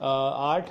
8